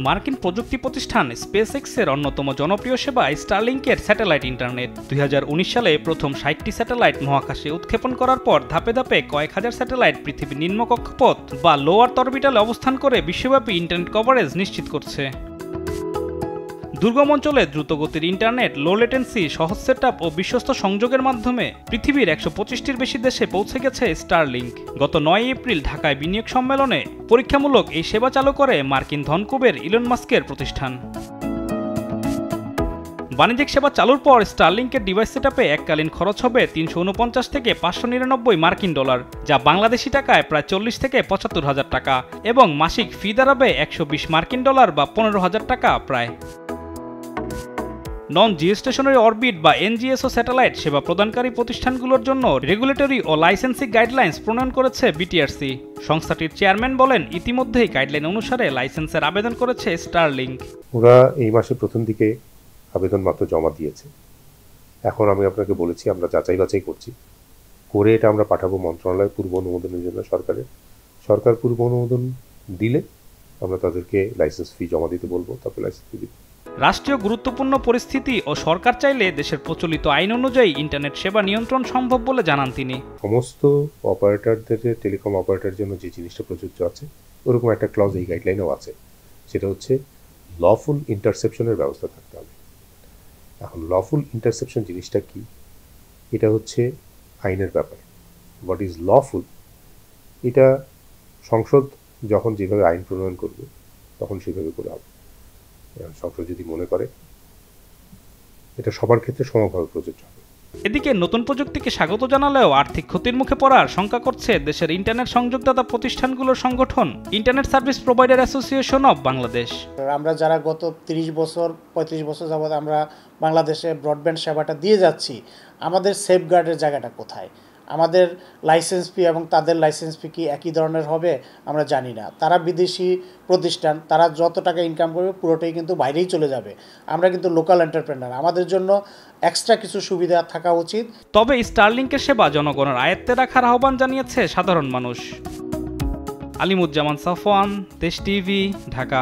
মার্কিন প্রযুক্তি প্রতিষ্ঠান স্পেসএক্সের অন্যতম জনপ্রিয় সেবা স্টারলিংকের স্যাটেলাইট ইন্টারনেট 2019 সালে প্রথম 60টি স্যাটেলাইট মহাকাশে উৎক্ষেপণ করার পর ধাপে ধাপে কয়েক হাজার স্যাটেলাইট পৃথিবীর নিম্ন কক্ষপথ বা লো আর্থ অরবিটালে অবস্থান করে বিশ্বব্যাপী ইন্টারনেট কভারেজ নিশ্চিত করছে। দুর্গম অঞ্চলে দ্রুতগতির ইন্টারনেট, লো লেটেন্সি, সহজ সেটআপ ও বিশ্বস্ত সংযোগের মাধ্যমে পৃথিবীর 125টির বেশি দেশে পৌঁছে গেছে স্টারলিংক। গত 9 এপ্রিল ঢাকায় বিনিয়োগ সম্মেলনে পরীক্ষামূলক এই সেবা চালু করে মার্কিন ধনকুবের ইলন মাস্কের প্রতিষ্ঠান। বাণিজ্যিক সেবা চালুর পর স্টারলিংকের ডিভাইস সেটআপে এককালীন খরচ হবে 349 থেকে 599 মার্কিন ডলার, যা বাংলাদেশি টাকায় প্রায় 40 থেকে 75 হাজার টাকা, এবং মাসিক ফি দাঁড়াবে 120 মার্কিন ডলার বা 15,000 টাকা প্রায়। নন জিওস্টেশনারি অরবিট বা এনজিএসও স্যাটেলাইট সেবা প্রদানকারী প্রতিষ্ঠানগুলোর জন্য রেগুলেটরি ও লাইসেন্সিং গাইডলাইন্স প্রণয়ন করেছে বিটিআরসি। সংস্থাটির চেয়ারম্যান বলেন, ইতিমধ্যেই গাইডলাইন অনুসারে লাইসেন্সের আবেদন করেছে স্টারলিংক। ওরা এই মাসের প্রথম দিকে আবেদন মাত্র জমা দিয়েছে। এখন আমি আপনাকে বলেছি আমরা যাচাই বাছাই করছি, করে এটা আমরা পাঠাবো মন্ত্রণালয় পূর্ব অনুমোদনের জন্য। সরকার পূর্ব অনুমোদন দিলে আমরা তাদেরকে লাইসেন্স ফি জমা দিতে বলবো, তারপর লাইসেন্স ফি দিব। রাষ্ট্রীয় গুরুত্বপূর্ণ পরিস্থিতি ও সরকার চাইলে দেশের প্রচলিত আইন অনুযায়ী ইন্টারনেট সেবা নিয়ন্ত্রণ সম্ভব বলে জানান তিনি। সমস্ত অপারেটরদের, টেলিকম অপারেটরের জন্য যে জিনিসটা প্রযোজ্য আছে ওরকম একটা ক্লজ এই গাইডলাইনেও আছে, সেটা হচ্ছে লফুল ইন্টারসেপশনের ব্যবস্থা থাকতে হবে। এখন লফুল ইন্টারসেপশন জিনিসটা কি, এটা হচ্ছে আইনের ব্যাপার। হোয়াট ইজ লফুল, এটা সংসদ যখন যেভাবে আইন প্রণয়ন করবে তখন সেভাবে করে হবে। সংসদ যদি মনে করে এটা সবার ক্ষেত্রে সমভাবে প্রযোজ্য হবে। এদিকে নতুন প্রযুক্তিকে স্বাগত জানালেও আর্থিক ক্ষতির মুখে পড়ার শঙ্কা করছে দেশের ইন্টারনেট সংযোগদাতা প্রতিষ্ঠানগুলোর সংগঠন internet service provider association of Bangladesh. আমরা যারা গত 30 বছর 35 বছর যাবৎ আমরা বাংলাদেশে ব্রডব্যান্ড সেবাটা দিয়ে যাচ্ছি, আমাদের সেফগার্ডের জায়গাটা কোথায়? আমাদের লাইসেন্স ফি এবং তাদের লাইসেন্স ফি কি একই ধরনের হবে আমরা জানি না। তারা বিদেশি প্রতিষ্ঠান, তারা যত টাকা ইনকাম করবে পুরোটাই কিন্তু বাইরেই চলে যাবে। আমরা কিন্তু লোকাল এন্টারপ্রেনার, আমাদের জন্য এক্সট্রা কিছু সুবিধা থাকা উচিত। তবে স্টারলিংকের সেবা জনগণের আয়ত্তে রাখার আহ্বান জানিয়েছে সাধারণ মানুষ। আলিমুজ্জামান সাফওয়ান, দেশ টিভি, ঢাকা।